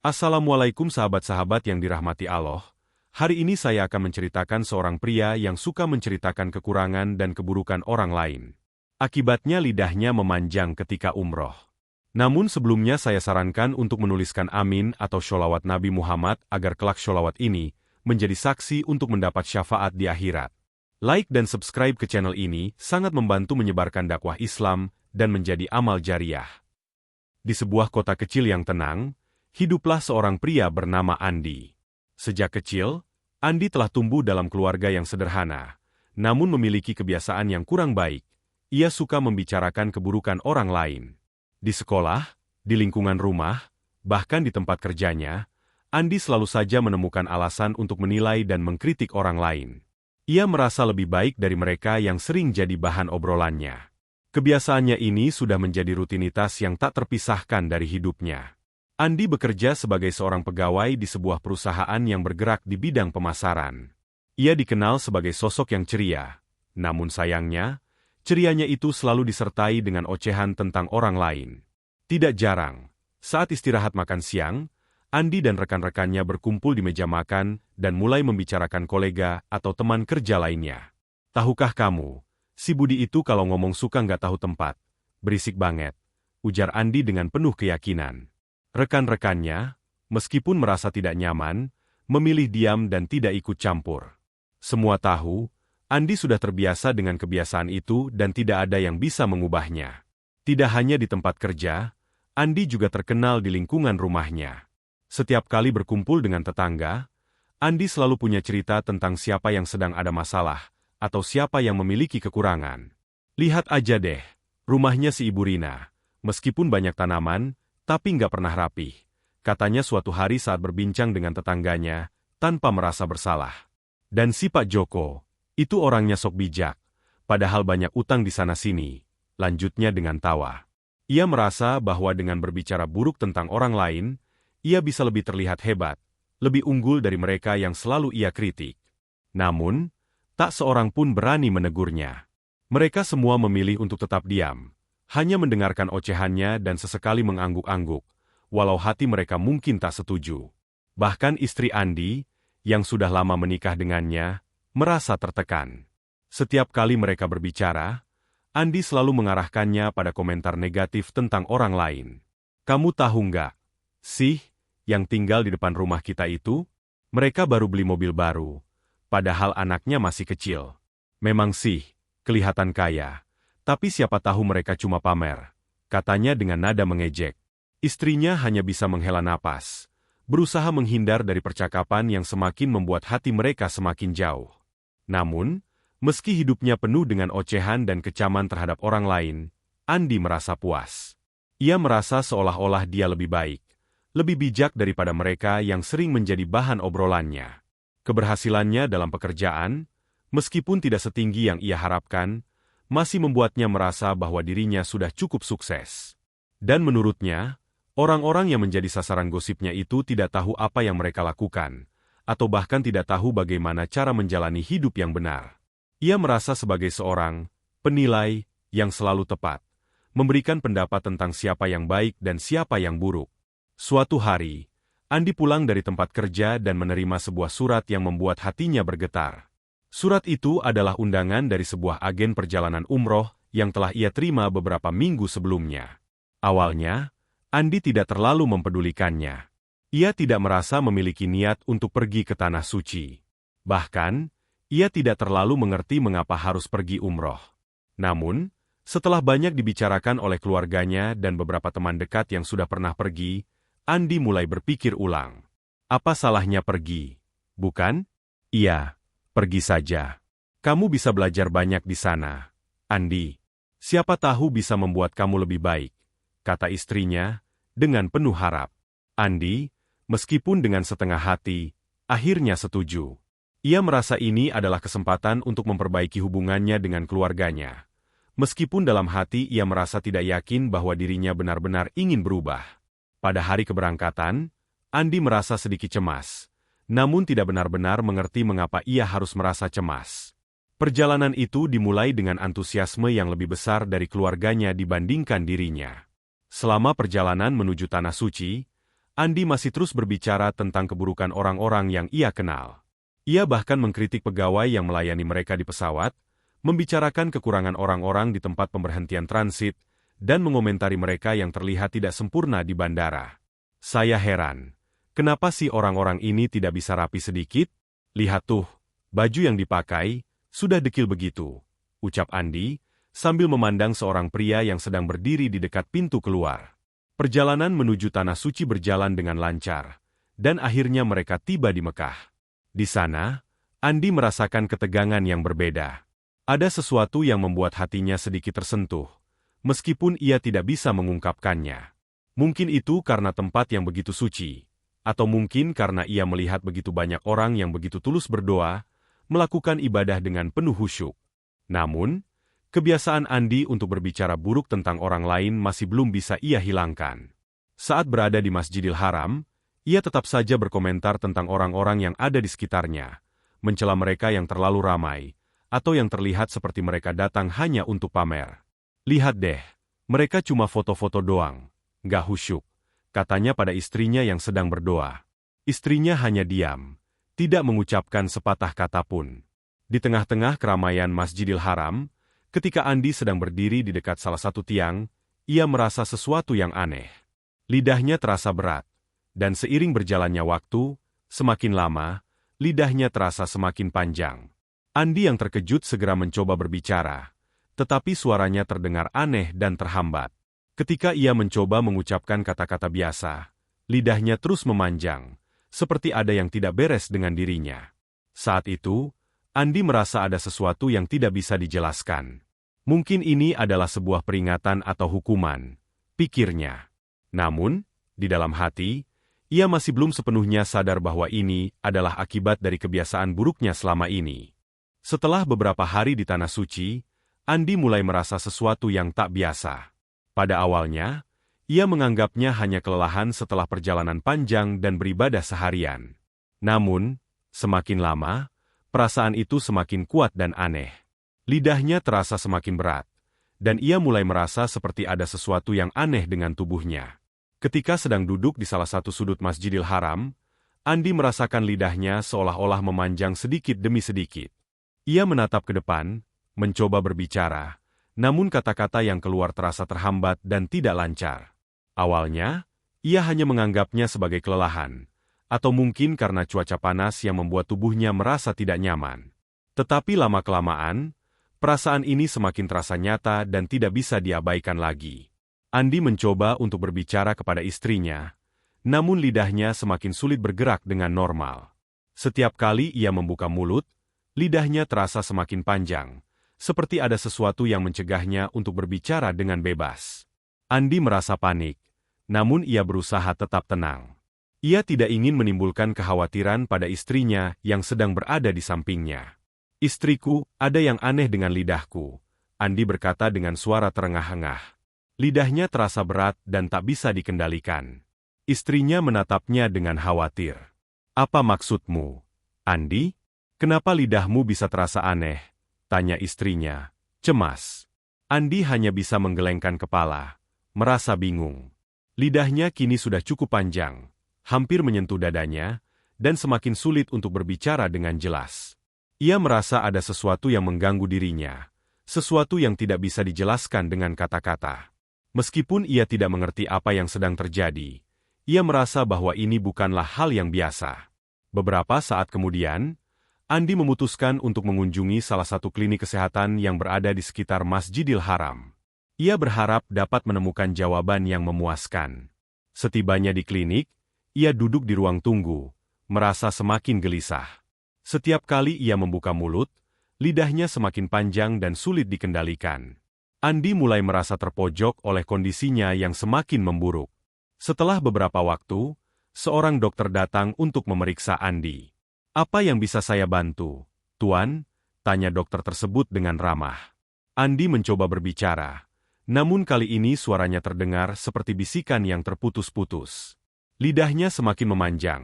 Assalamualaikum sahabat-sahabat yang dirahmati Allah. Hari ini saya akan menceritakan seorang pria yang suka menceritakan kekurangan dan keburukan orang lain. Akibatnya lidahnya memanjang ketika umroh. Namun sebelumnya saya sarankan untuk menuliskan amin atau sholawat Nabi Muhammad agar kelak sholawat ini menjadi saksi untuk mendapat syafaat di akhirat. Like dan subscribe ke channel ini sangat membantu menyebarkan dakwah Islam dan menjadi amal jariah. Di sebuah kota kecil yang tenang, hiduplah seorang pria bernama Andi. Sejak kecil, Andi telah tumbuh dalam keluarga yang sederhana, namun memiliki kebiasaan yang kurang baik. Ia suka membicarakan keburukan orang lain. Di sekolah, di lingkungan rumah, bahkan di tempat kerjanya, Andi selalu saja menemukan alasan untuk menilai dan mengkritik orang lain. Ia merasa lebih baik dari mereka yang sering jadi bahan obrolannya. Kebiasaannya ini sudah menjadi rutinitas yang tak terpisahkan dari hidupnya. Andi bekerja sebagai seorang pegawai di sebuah perusahaan yang bergerak di bidang pemasaran. Ia dikenal sebagai sosok yang ceria, namun sayangnya, cerianya itu selalu disertai dengan ocehan tentang orang lain. Tidak jarang, saat istirahat makan siang, Andi dan rekan-rekannya berkumpul di meja makan dan mulai membicarakan kolega atau teman kerja lainnya. "Tahukah kamu, si Budi itu kalau ngomong suka nggak tahu tempat. Berisik banget," ujar Andi dengan penuh keyakinan. Rekan-rekannya, meskipun merasa tidak nyaman, memilih diam dan tidak ikut campur. Semua tahu, Andi sudah terbiasa dengan kebiasaan itu dan tidak ada yang bisa mengubahnya. Tidak hanya di tempat kerja, Andi juga terkenal di lingkungan rumahnya. Setiap kali berkumpul dengan tetangga, Andi selalu punya cerita tentang siapa yang sedang ada masalah, atau siapa yang memiliki kekurangan. "Lihat aja deh, rumahnya si Ibu Rina, meskipun banyak tanaman, tapi nggak pernah rapih," katanya suatu hari saat berbincang dengan tetangganya, tanpa merasa bersalah. "Dan si Pak Joko, itu orangnya sok bijak, padahal banyak utang di sana-sini," lanjutnya dengan tawa. Ia merasa bahwa dengan berbicara buruk tentang orang lain, ia bisa lebih terlihat hebat, lebih unggul dari mereka yang selalu ia kritik. Namun, tak seorang pun berani menegurnya. Mereka semua memilih untuk tetap diam, hanya mendengarkan ocehannya dan sesekali mengangguk-angguk, walau hati mereka mungkin tak setuju. Bahkan istri Andi, yang sudah lama menikah dengannya, merasa tertekan. Setiap kali mereka berbicara, Andi selalu mengarahkannya pada komentar negatif tentang orang lain. "Kamu tahu nggak sih, yang tinggal di depan rumah kita itu, mereka baru beli mobil baru, padahal anaknya masih kecil. Memang sih, kelihatan kaya. Tapi siapa tahu mereka cuma pamer," katanya dengan nada mengejek. Istrinya hanya bisa menghela napas, berusaha menghindar dari percakapan yang semakin membuat hati mereka semakin jauh. Namun, meski hidupnya penuh dengan ocehan dan kecaman terhadap orang lain, Andi merasa puas. Ia merasa seolah-olah dia lebih baik, lebih bijak daripada mereka yang sering menjadi bahan obrolannya. Keberhasilannya dalam pekerjaan, meskipun tidak setinggi yang ia harapkan, masih membuatnya merasa bahwa dirinya sudah cukup sukses. Dan menurutnya, orang-orang yang menjadi sasaran gosipnya itu tidak tahu apa yang mereka lakukan, atau bahkan tidak tahu bagaimana cara menjalani hidup yang benar. Ia merasa sebagai seorang penilai yang selalu tepat, memberikan pendapat tentang siapa yang baik dan siapa yang buruk. Suatu hari, Andi pulang dari tempat kerja dan menerima sebuah surat yang membuat hatinya bergetar. Surat itu adalah undangan dari sebuah agen perjalanan umroh yang telah ia terima beberapa minggu sebelumnya. Awalnya, Andi tidak terlalu mempedulikannya. Ia tidak merasa memiliki niat untuk pergi ke Tanah Suci. Bahkan, ia tidak terlalu mengerti mengapa harus pergi umroh. Namun, setelah banyak dibicarakan oleh keluarganya dan beberapa teman dekat yang sudah pernah pergi, Andi mulai berpikir ulang. Apa salahnya pergi? Bukan? Iya. Pergi saja. Kamu bisa belajar banyak di sana, Andi. Siapa tahu bisa membuat kamu lebih baik, kata istrinya, dengan penuh harap. Andi, meskipun dengan setengah hati, akhirnya setuju. Ia merasa ini adalah kesempatan untuk memperbaiki hubungannya dengan keluarganya. Meskipun dalam hati ia merasa tidak yakin bahwa dirinya benar-benar ingin berubah. Pada hari keberangkatan, Andi merasa sedikit cemas. Namun tidak benar-benar mengerti mengapa ia harus merasa cemas. Perjalanan itu dimulai dengan antusiasme yang lebih besar dari keluarganya dibandingkan dirinya. Selama perjalanan menuju Tanah Suci, Andi masih terus berbicara tentang keburukan orang-orang yang ia kenal. Ia bahkan mengkritik pegawai yang melayani mereka di pesawat, membicarakan kekurangan orang-orang di tempat pemberhentian transit, dan mengomentari mereka yang terlihat tidak sempurna di bandara. Saya heran, kenapa sih orang-orang ini tidak bisa rapi sedikit? Lihat tuh, baju yang dipakai, sudah dekil begitu, ucap Andi, sambil memandang seorang pria yang sedang berdiri di dekat pintu keluar. Perjalanan menuju Tanah Suci berjalan dengan lancar, dan akhirnya mereka tiba di Mekah. Di sana, Andi merasakan ketegangan yang berbeda. Ada sesuatu yang membuat hatinya sedikit tersentuh, meskipun ia tidak bisa mengungkapkannya. Mungkin itu karena tempat yang begitu suci, atau mungkin karena ia melihat begitu banyak orang yang begitu tulus berdoa, melakukan ibadah dengan penuh khusyuk. Namun, kebiasaan Andi untuk berbicara buruk tentang orang lain masih belum bisa ia hilangkan. Saat berada di Masjidil Haram, ia tetap saja berkomentar tentang orang-orang yang ada di sekitarnya, mencela mereka yang terlalu ramai, atau yang terlihat seperti mereka datang hanya untuk pamer. Lihat deh, mereka cuma foto-foto doang, nggak khusyuk, katanya pada istrinya yang sedang berdoa. Istrinya hanya diam, tidak mengucapkan sepatah kata pun. Di tengah-tengah keramaian Masjidil Haram, ketika Andi sedang berdiri di dekat salah satu tiang, ia merasa sesuatu yang aneh. Lidahnya terasa berat, dan seiring berjalannya waktu, semakin lama, lidahnya terasa semakin panjang. Andi yang terkejut segera mencoba berbicara, tetapi suaranya terdengar aneh dan terhambat. Ketika ia mencoba mengucapkan kata-kata biasa, lidahnya terus memanjang, seperti ada yang tidak beres dengan dirinya. Saat itu, Andi merasa ada sesuatu yang tidak bisa dijelaskan. Mungkin ini adalah sebuah peringatan atau hukuman, pikirnya. Namun, di dalam hati, ia masih belum sepenuhnya sadar bahwa ini adalah akibat dari kebiasaan buruknya selama ini. Setelah beberapa hari di Tanah Suci, Andi mulai merasa sesuatu yang tak biasa. Pada awalnya, ia menganggapnya hanya kelelahan setelah perjalanan panjang dan beribadah seharian. Namun, semakin lama, perasaan itu semakin kuat dan aneh. Lidahnya terasa semakin berat, dan ia mulai merasa seperti ada sesuatu yang aneh dengan tubuhnya. Ketika sedang duduk di salah satu sudut Masjidil Haram, Andi merasakan lidahnya seolah-olah memanjang sedikit demi sedikit. Ia menatap ke depan, mencoba berbicara, namun kata-kata yang keluar terasa terhambat dan tidak lancar. Awalnya, ia hanya menganggapnya sebagai kelelahan, atau mungkin karena cuaca panas yang membuat tubuhnya merasa tidak nyaman. Tetapi lama-kelamaan, perasaan ini semakin terasa nyata dan tidak bisa diabaikan lagi. Andi mencoba untuk berbicara kepada istrinya, namun lidahnya semakin sulit bergerak dengan normal. Setiap kali ia membuka mulut, lidahnya terasa semakin panjang, seperti ada sesuatu yang mencegahnya untuk berbicara dengan bebas. Andi merasa panik, namun ia berusaha tetap tenang. Ia tidak ingin menimbulkan kekhawatiran pada istrinya yang sedang berada di sampingnya. "Istriku, ada yang aneh dengan lidahku," Andi berkata dengan suara terengah-engah. Lidahnya terasa berat dan tak bisa dikendalikan. Istrinya menatapnya dengan khawatir. "Apa maksudmu, Andi? Kenapa lidahmu bisa terasa aneh?" tanya istrinya, cemas. Andi hanya bisa menggelengkan kepala, merasa bingung. Lidahnya kini sudah cukup panjang, hampir menyentuh dadanya, dan semakin sulit untuk berbicara dengan jelas. Ia merasa ada sesuatu yang mengganggu dirinya, sesuatu yang tidak bisa dijelaskan dengan kata-kata. Meskipun ia tidak mengerti apa yang sedang terjadi, ia merasa bahwa ini bukanlah hal yang biasa. Beberapa saat kemudian, Andi memutuskan untuk mengunjungi salah satu klinik kesehatan yang berada di sekitar Masjidil Haram. Ia berharap dapat menemukan jawaban yang memuaskan. Setibanya di klinik, ia duduk di ruang tunggu, merasa semakin gelisah. Setiap kali ia membuka mulut, lidahnya semakin panjang dan sulit dikendalikan. Andi mulai merasa terpojok oleh kondisinya yang semakin memburuk. Setelah beberapa waktu, seorang dokter datang untuk memeriksa Andi. "Apa yang bisa saya bantu, Tuan?" tanya dokter tersebut dengan ramah. Andi mencoba berbicara, namun kali ini suaranya terdengar seperti bisikan yang terputus-putus. Lidahnya semakin memanjang,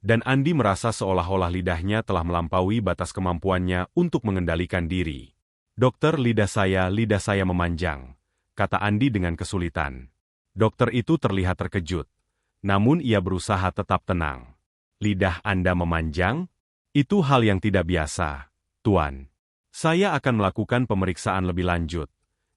dan Andi merasa seolah-olah lidahnya telah melampaui batas kemampuannya untuk mengendalikan diri. "Dokter, lidah saya memanjang," kata Andi dengan kesulitan. Dokter itu terlihat terkejut, Namun ia berusaha tetap tenang. Lidah Anda memanjang? Itu hal yang tidak biasa, Tuan. Saya akan melakukan pemeriksaan lebih lanjut,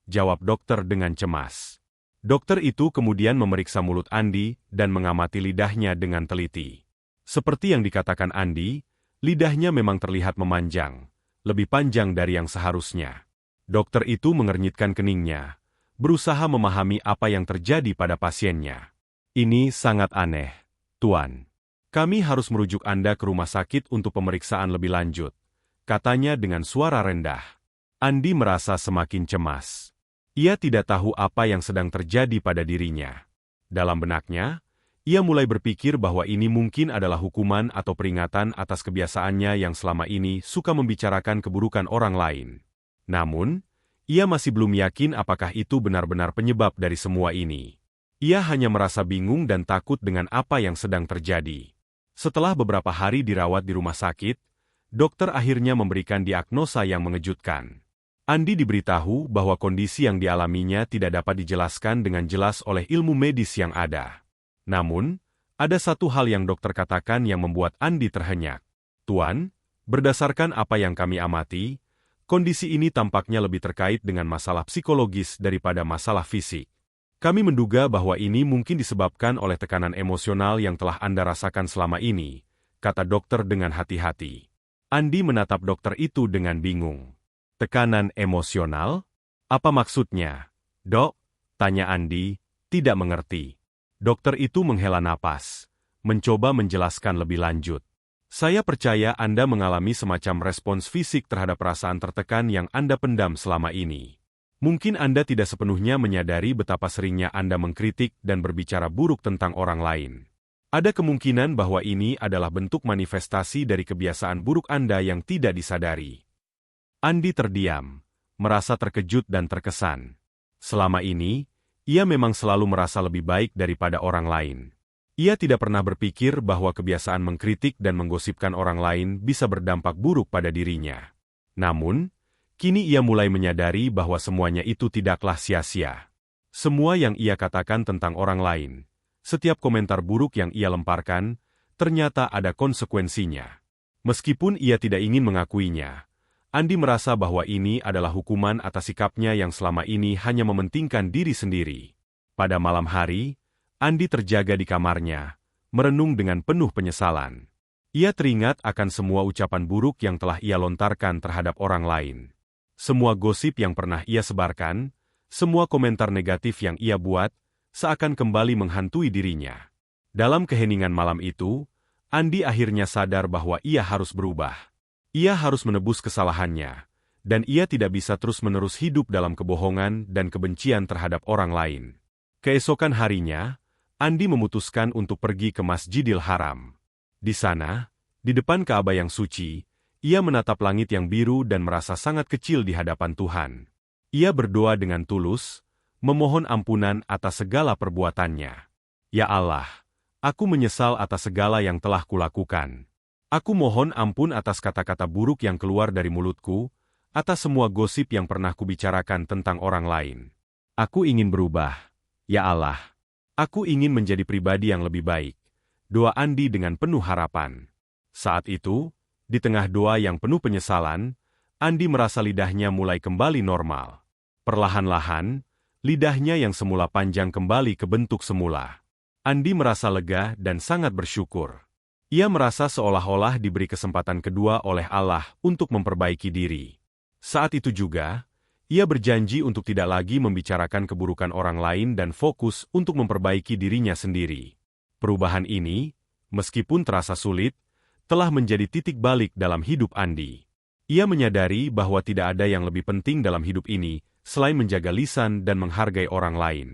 jawab dokter dengan cemas. Dokter itu kemudian memeriksa mulut Andi dan mengamati lidahnya dengan teliti. Seperti yang dikatakan Andi, lidahnya memang terlihat memanjang, lebih panjang dari yang seharusnya. Dokter itu mengernyitkan keningnya, berusaha memahami apa yang terjadi pada pasiennya. Ini sangat aneh, Tuan. Kami harus merujuk Anda ke rumah sakit untuk pemeriksaan lebih lanjut, katanya dengan suara rendah. Andi merasa semakin cemas. Ia tidak tahu apa yang sedang terjadi pada dirinya. Dalam benaknya, ia mulai berpikir bahwa ini mungkin adalah hukuman atau peringatan atas kebiasaannya yang selama ini suka membicarakan keburukan orang lain. Namun, ia masih belum yakin apakah itu benar-benar penyebab dari semua ini. Ia hanya merasa bingung dan takut dengan apa yang sedang terjadi. Setelah beberapa hari dirawat di rumah sakit, dokter akhirnya memberikan diagnosa yang mengejutkan. Andi diberitahu bahwa kondisi yang dialaminya tidak dapat dijelaskan dengan jelas oleh ilmu medis yang ada. Namun, ada satu hal yang dokter katakan yang membuat Andi terhenyak. Tuan, berdasarkan apa yang kami amati, kondisi ini tampaknya lebih terkait dengan masalah psikologis daripada masalah fisik. Kami menduga bahwa ini mungkin disebabkan oleh tekanan emosional yang telah Anda rasakan selama ini, kata dokter dengan hati-hati. Andi menatap dokter itu dengan bingung. Tekanan emosional? Apa maksudnya? Dok? Tanya Andi, tidak mengerti. Dokter itu menghela napas, mencoba menjelaskan lebih lanjut. Saya percaya Anda mengalami semacam respons fisik terhadap perasaan tertekan yang Anda pendam selama ini. Mungkin Anda tidak sepenuhnya menyadari betapa seringnya Anda mengkritik dan berbicara buruk tentang orang lain. Ada kemungkinan bahwa ini adalah bentuk manifestasi dari kebiasaan buruk Anda yang tidak disadari. Andi terdiam, merasa terkejut dan terkesan. Selama ini, ia memang selalu merasa lebih baik daripada orang lain. Ia tidak pernah berpikir bahwa kebiasaan mengkritik dan menggosipkan orang lain bisa berdampak buruk pada dirinya. Namun, kini ia mulai menyadari bahwa semuanya itu tidaklah sia-sia. Semua yang ia katakan tentang orang lain, setiap komentar buruk yang ia lemparkan, ternyata ada konsekuensinya. Meskipun ia tidak ingin mengakuinya, Andi merasa bahwa ini adalah hukuman atas sikapnya yang selama ini hanya mementingkan diri sendiri. Pada malam hari, Andi terjaga di kamarnya, merenung dengan penuh penyesalan. Ia teringat akan semua ucapan buruk yang telah ia lontarkan terhadap orang lain. Semua gosip yang pernah ia sebarkan, semua komentar negatif yang ia buat, seakan kembali menghantui dirinya. Dalam keheningan malam itu, Andi akhirnya sadar bahwa ia harus berubah. Ia harus menebus kesalahannya, dan ia tidak bisa terus-menerus hidup dalam kebohongan dan kebencian terhadap orang lain. Keesokan harinya, Andi memutuskan untuk pergi ke Masjidil Haram. Di sana, di depan Ka'bah yang suci, ia menatap langit yang biru dan merasa sangat kecil di hadapan Tuhan. Ia berdoa dengan tulus, memohon ampunan atas segala perbuatannya. Ya Allah, aku menyesal atas segala yang telah kulakukan. Aku mohon ampun atas kata-kata buruk yang keluar dari mulutku, atas semua gosip yang pernah kubicarakan tentang orang lain. Aku ingin berubah. Ya Allah, aku ingin menjadi pribadi yang lebih baik. Doa Andi dengan penuh harapan. Saat itu, di tengah doa yang penuh penyesalan, Andi merasa lidahnya mulai kembali normal. Perlahan-lahan, lidahnya yang semula panjang kembali ke bentuk semula. Andi merasa lega dan sangat bersyukur. Ia merasa seolah-olah diberi kesempatan kedua oleh Allah untuk memperbaiki diri. Saat itu juga, ia berjanji untuk tidak lagi membicarakan keburukan orang lain dan fokus untuk memperbaiki dirinya sendiri. Perubahan ini, meskipun terasa sulit, telah menjadi titik balik dalam hidup Andi. Ia menyadari bahwa tidak ada yang lebih penting dalam hidup ini selain menjaga lisan dan menghargai orang lain.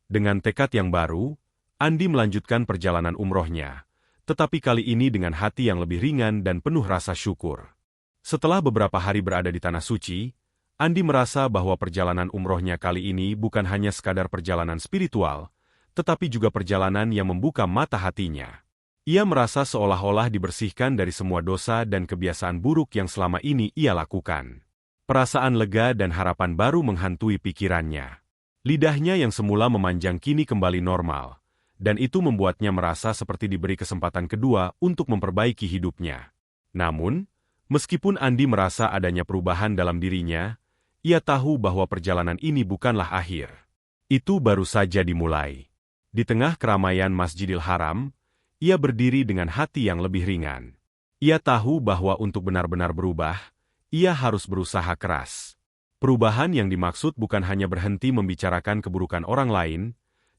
Dengan tekad yang baru, Andi melanjutkan perjalanan umrohnya, tetapi kali ini dengan hati yang lebih ringan dan penuh rasa syukur. Setelah beberapa hari berada di Tanah Suci, Andi merasa bahwa perjalanan umrohnya kali ini bukan hanya sekadar perjalanan spiritual, tetapi juga perjalanan yang membuka mata hatinya. Ia merasa seolah-olah dibersihkan dari semua dosa dan kebiasaan buruk yang selama ini ia lakukan. Perasaan lega dan harapan baru menghantui pikirannya. Lidahnya yang semula memanjang kini kembali normal, dan itu membuatnya merasa seperti diberi kesempatan kedua untuk memperbaiki hidupnya. Namun, meskipun Andi merasa adanya perubahan dalam dirinya, ia tahu bahwa perjalanan ini bukanlah akhir. Itu baru saja dimulai. Di tengah keramaian Masjidil Haram, ia berdiri dengan hati yang lebih ringan. Ia tahu bahwa untuk benar-benar berubah, ia harus berusaha keras. Perubahan yang dimaksud bukan hanya berhenti membicarakan keburukan orang lain,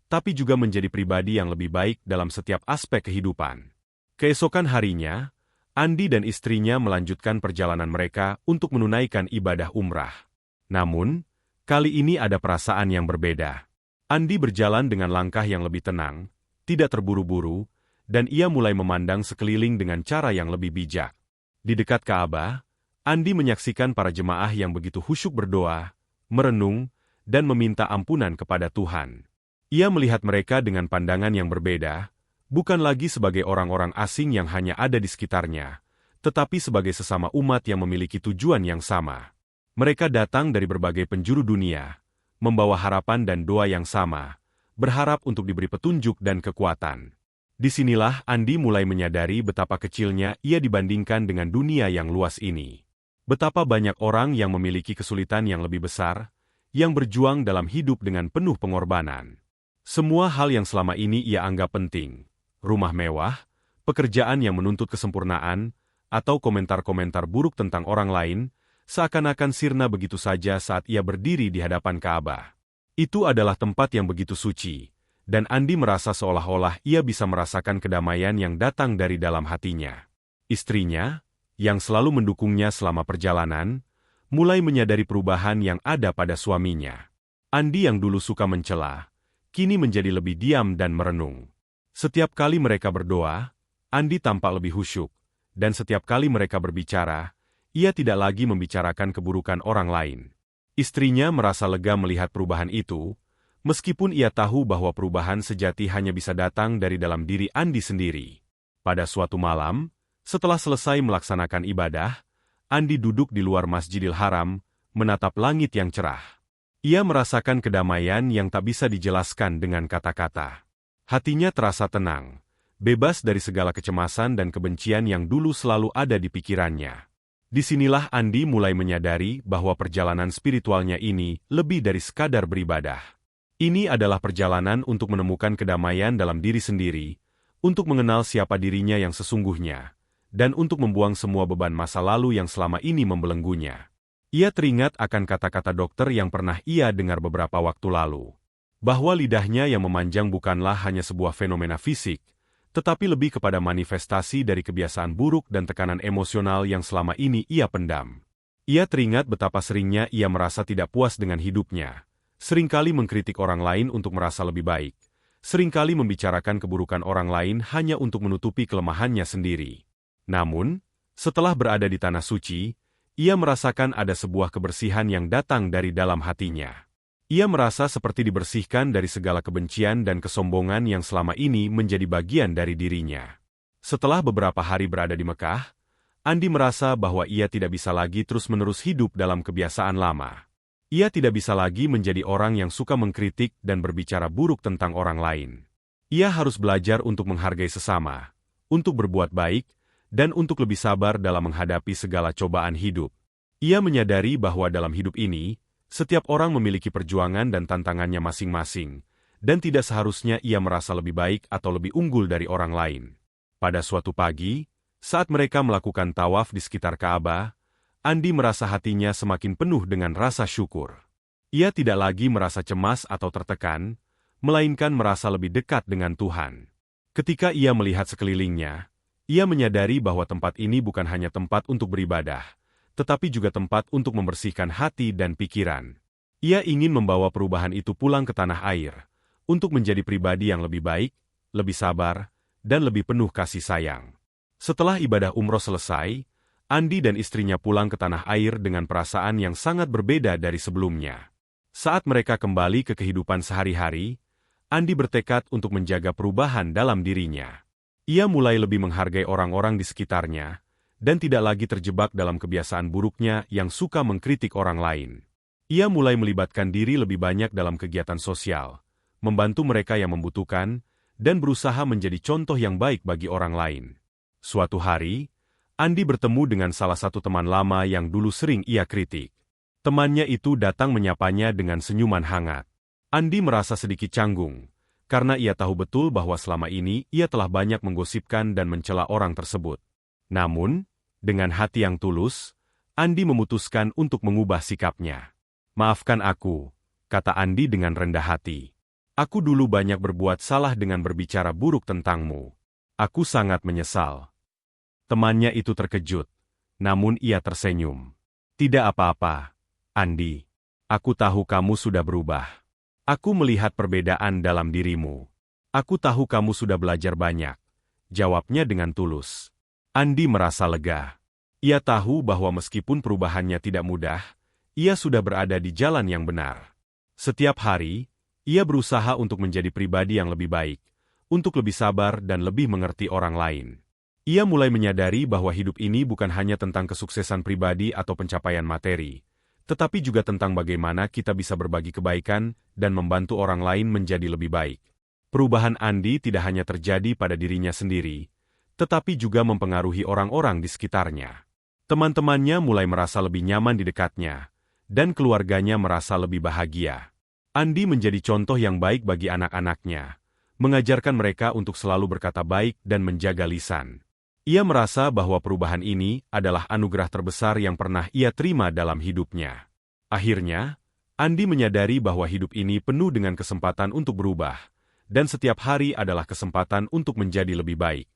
tapi juga menjadi pribadi yang lebih baik dalam setiap aspek kehidupan. Keesokan harinya, Andi dan istrinya melanjutkan perjalanan mereka untuk menunaikan ibadah umrah. Namun, kali ini ada perasaan yang berbeda. Andi berjalan dengan langkah yang lebih tenang, tidak terburu-buru, dan ia mulai memandang sekeliling dengan cara yang lebih bijak. Di dekat Ka'bah, Andi menyaksikan para jemaah yang begitu khusyuk berdoa, merenung, dan meminta ampunan kepada Tuhan. Ia melihat mereka dengan pandangan yang berbeda, bukan lagi sebagai orang-orang asing yang hanya ada di sekitarnya, tetapi sebagai sesama umat yang memiliki tujuan yang sama. Mereka datang dari berbagai penjuru dunia, membawa harapan dan doa yang sama, berharap untuk diberi petunjuk dan kekuatan. Disinilah Andi mulai menyadari betapa kecilnya ia dibandingkan dengan dunia yang luas ini. Betapa banyak orang yang memiliki kesulitan yang lebih besar, yang berjuang dalam hidup dengan penuh pengorbanan. Semua hal yang selama ini ia anggap penting, rumah mewah, pekerjaan yang menuntut kesempurnaan, atau komentar-komentar buruk tentang orang lain, seakan-akan sirna begitu saja saat ia berdiri di hadapan Ka'bah. Itu adalah tempat yang begitu suci, dan Andi merasa seolah-olah ia bisa merasakan kedamaian yang datang dari dalam hatinya. Istrinya, yang selalu mendukungnya selama perjalanan, mulai menyadari perubahan yang ada pada suaminya. Andi yang dulu suka mencela, kini menjadi lebih diam dan merenung. Setiap kali mereka berdoa, Andi tampak lebih khusyuk, dan setiap kali mereka berbicara, ia tidak lagi membicarakan keburukan orang lain. Istrinya merasa lega melihat perubahan itu, meskipun ia tahu bahwa perubahan sejati hanya bisa datang dari dalam diri Andi sendiri. Pada suatu malam, setelah selesai melaksanakan ibadah, Andi duduk di luar Masjidil Haram, menatap langit yang cerah. Ia merasakan kedamaian yang tak bisa dijelaskan dengan kata-kata. Hatinya terasa tenang, bebas dari segala kecemasan dan kebencian yang dulu selalu ada di pikirannya. Disinilah Andi mulai menyadari bahwa perjalanan spiritualnya ini lebih dari sekadar beribadah. Ini adalah perjalanan untuk menemukan kedamaian dalam diri sendiri, untuk mengenal siapa dirinya yang sesungguhnya, dan untuk membuang semua beban masa lalu yang selama ini membelenggunya. Ia teringat akan kata-kata dokter yang pernah ia dengar beberapa waktu lalu, bahwa lidahnya yang memanjang bukanlah hanya sebuah fenomena fisik, tetapi lebih kepada manifestasi dari kebiasaan buruk dan tekanan emosional yang selama ini ia pendam. Ia teringat betapa seringnya ia merasa tidak puas dengan hidupnya, seringkali mengkritik orang lain untuk merasa lebih baik, seringkali membicarakan keburukan orang lain hanya untuk menutupi kelemahannya sendiri. Namun, setelah berada di Tanah Suci, ia merasakan ada sebuah kebersihan yang datang dari dalam hatinya. Ia merasa seperti dibersihkan dari segala kebencian dan kesombongan yang selama ini menjadi bagian dari dirinya. Setelah beberapa hari berada di Mekah, Andi merasa bahwa ia tidak bisa lagi terus-menerus hidup dalam kebiasaan lama. Ia tidak bisa lagi menjadi orang yang suka mengkritik dan berbicara buruk tentang orang lain. Ia harus belajar untuk menghargai sesama, untuk berbuat baik, dan untuk lebih sabar dalam menghadapi segala cobaan hidup. Ia menyadari bahwa dalam hidup ini, setiap orang memiliki perjuangan dan tantangannya masing-masing, dan tidak seharusnya ia merasa lebih baik atau lebih unggul dari orang lain. Pada suatu pagi, saat mereka melakukan tawaf di sekitar Ka'bah, Andi merasa hatinya semakin penuh dengan rasa syukur. Ia tidak lagi merasa cemas atau tertekan, melainkan merasa lebih dekat dengan Tuhan. Ketika ia melihat sekelilingnya, ia menyadari bahwa tempat ini bukan hanya tempat untuk beribadah, tetapi juga tempat untuk membersihkan hati dan pikiran. Ia ingin membawa perubahan itu pulang ke tanah air, untuk menjadi pribadi yang lebih baik, lebih sabar, dan lebih penuh kasih sayang. Setelah ibadah umroh selesai, Andi dan istrinya pulang ke tanah air dengan perasaan yang sangat berbeda dari sebelumnya. Saat mereka kembali ke kehidupan sehari-hari, Andi bertekad untuk menjaga perubahan dalam dirinya. Ia mulai lebih menghargai orang-orang di sekitarnya, dan tidak lagi terjebak dalam kebiasaan buruknya yang suka mengkritik orang lain. Ia mulai melibatkan diri lebih banyak dalam kegiatan sosial, membantu mereka yang membutuhkan, dan berusaha menjadi contoh yang baik bagi orang lain. Suatu hari, Andi bertemu dengan salah satu teman lama yang dulu sering ia kritik. Temannya itu datang menyapanya dengan senyuman hangat. Andi merasa sedikit canggung, karena ia tahu betul bahwa selama ini ia telah banyak menggosipkan dan mencela orang tersebut. Namun, dengan hati yang tulus, Andi memutuskan untuk mengubah sikapnya. "Maafkan aku," kata Andi dengan rendah hati. "Aku dulu banyak berbuat salah dengan berbicara buruk tentangmu. Aku sangat menyesal." Temannya itu terkejut, namun ia tersenyum. "Tidak apa-apa, Andi. Aku tahu kamu sudah berubah. Aku melihat perbedaan dalam dirimu. Aku tahu kamu sudah belajar banyak," jawabnya dengan tulus. Andi merasa lega. Ia tahu bahwa meskipun perubahannya tidak mudah, ia sudah berada di jalan yang benar. Setiap hari, ia berusaha untuk menjadi pribadi yang lebih baik, untuk lebih sabar dan lebih mengerti orang lain. Ia mulai menyadari bahwa hidup ini bukan hanya tentang kesuksesan pribadi atau pencapaian materi, tetapi juga tentang bagaimana kita bisa berbagi kebaikan dan membantu orang lain menjadi lebih baik. Perubahan Andi tidak hanya terjadi pada dirinya sendiri, tetapi juga mempengaruhi orang-orang di sekitarnya. Teman-temannya mulai merasa lebih nyaman di dekatnya, dan keluarganya merasa lebih bahagia. Andi menjadi contoh yang baik bagi anak-anaknya, mengajarkan mereka untuk selalu berkata baik dan menjaga lisan. Ia merasa bahwa perubahan ini adalah anugerah terbesar yang pernah ia terima dalam hidupnya. Akhirnya, Andi menyadari bahwa hidup ini penuh dengan kesempatan untuk berubah, dan setiap hari adalah kesempatan untuk menjadi lebih baik.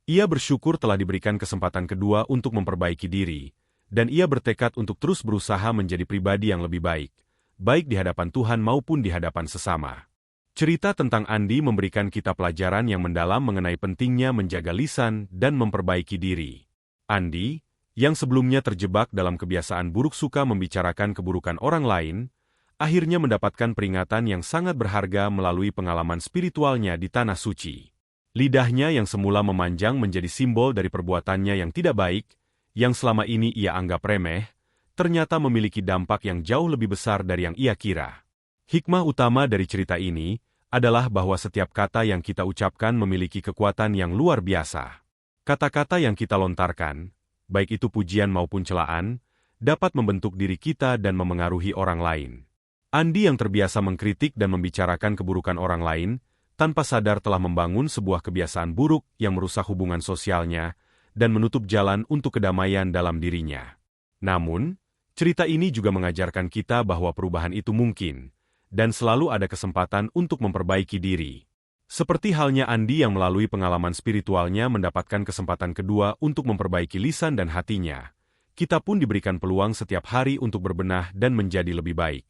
Ia bersyukur telah diberikan kesempatan kedua untuk memperbaiki diri, dan ia bertekad untuk terus berusaha menjadi pribadi yang lebih baik, baik di hadapan Tuhan maupun di hadapan sesama. Cerita tentang Andi memberikan kita pelajaran yang mendalam mengenai pentingnya menjaga lisan dan memperbaiki diri. Andi, yang sebelumnya terjebak dalam kebiasaan buruk suka membicarakan keburukan orang lain, akhirnya mendapatkan peringatan yang sangat berharga melalui pengalaman spiritualnya di Tanah Suci. Lidahnya yang semula memanjang menjadi simbol dari perbuatannya yang tidak baik, yang selama ini ia anggap remeh, ternyata memiliki dampak yang jauh lebih besar dari yang ia kira. Hikmah utama dari cerita ini adalah bahwa setiap kata yang kita ucapkan memiliki kekuatan yang luar biasa. Kata-kata yang kita lontarkan, baik itu pujian maupun celaan, dapat membentuk diri kita dan memengaruhi orang lain. Andi yang terbiasa mengkritik dan membicarakan keburukan orang lain, tanpa sadar telah membangun sebuah kebiasaan buruk yang merusak hubungan sosialnya dan menutup jalan untuk kedamaian dalam dirinya. Namun, cerita ini juga mengajarkan kita bahwa perubahan itu mungkin, dan selalu ada kesempatan untuk memperbaiki diri. Seperti halnya Andi yang melalui pengalaman spiritualnya mendapatkan kesempatan kedua untuk memperbaiki lisan dan hatinya, kita pun diberikan peluang setiap hari untuk berbenah dan menjadi lebih baik.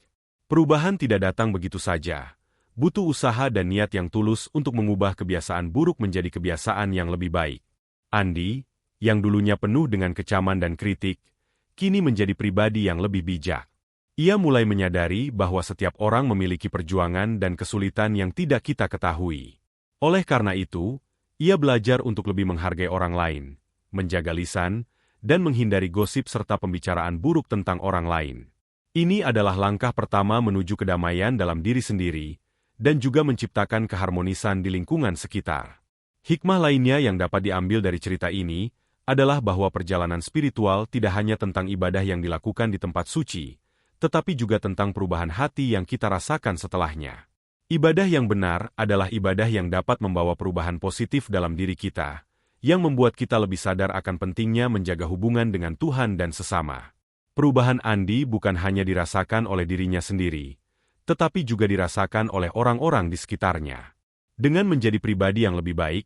Perubahan tidak datang begitu saja. Butuh usaha dan niat yang tulus untuk mengubah kebiasaan buruk menjadi kebiasaan yang lebih baik. Andi, yang dulunya penuh dengan kecaman dan kritik, kini menjadi pribadi yang lebih bijak. Ia mulai menyadari bahwa setiap orang memiliki perjuangan dan kesulitan yang tidak kita ketahui. Oleh karena itu, ia belajar untuk lebih menghargai orang lain, menjaga lisan, dan menghindari gosip serta pembicaraan buruk tentang orang lain. Ini adalah langkah pertama menuju kedamaian dalam diri sendiri, dan juga menciptakan keharmonisan di lingkungan sekitar. Hikmah lainnya yang dapat diambil dari cerita ini adalah bahwa perjalanan spiritual tidak hanya tentang ibadah yang dilakukan di tempat suci, tetapi juga tentang perubahan hati yang kita rasakan setelahnya. Ibadah yang benar adalah ibadah yang dapat membawa perubahan positif dalam diri kita, yang membuat kita lebih sadar akan pentingnya menjaga hubungan dengan Tuhan dan sesama. Perubahan Andi bukan hanya dirasakan oleh dirinya sendiri, tetapi juga dirasakan oleh orang-orang di sekitarnya. Dengan menjadi pribadi yang lebih baik,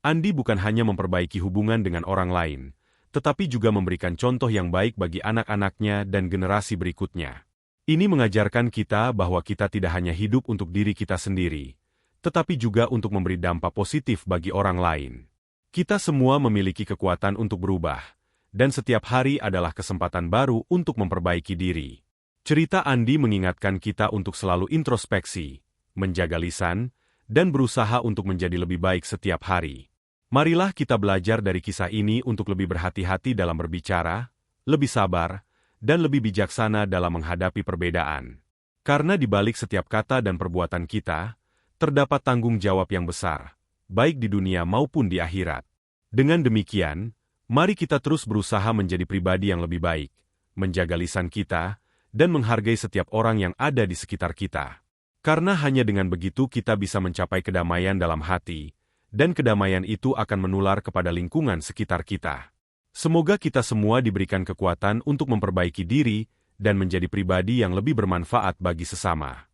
Andi bukan hanya memperbaiki hubungan dengan orang lain, tetapi juga memberikan contoh yang baik bagi anak-anaknya dan generasi berikutnya. Ini mengajarkan kita bahwa kita tidak hanya hidup untuk diri kita sendiri, tetapi juga untuk memberi dampak positif bagi orang lain. Kita semua memiliki kekuatan untuk berubah, dan setiap hari adalah kesempatan baru untuk memperbaiki diri. Cerita Andi mengingatkan kita untuk selalu introspeksi, menjaga lisan, dan berusaha untuk menjadi lebih baik setiap hari. Marilah kita belajar dari kisah ini untuk lebih berhati-hati dalam berbicara, lebih sabar, dan lebih bijaksana dalam menghadapi perbedaan. Karena di balik setiap kata dan perbuatan kita, terdapat tanggung jawab yang besar, baik di dunia maupun di akhirat. Dengan demikian, mari kita terus berusaha menjadi pribadi yang lebih baik, menjaga lisan kita, dan menghargai setiap orang yang ada di sekitar kita. Karena hanya dengan begitu kita bisa mencapai kedamaian dalam hati, dan kedamaian itu akan menular kepada lingkungan sekitar kita. Semoga kita semua diberikan kekuatan untuk memperbaiki diri dan menjadi pribadi yang lebih bermanfaat bagi sesama.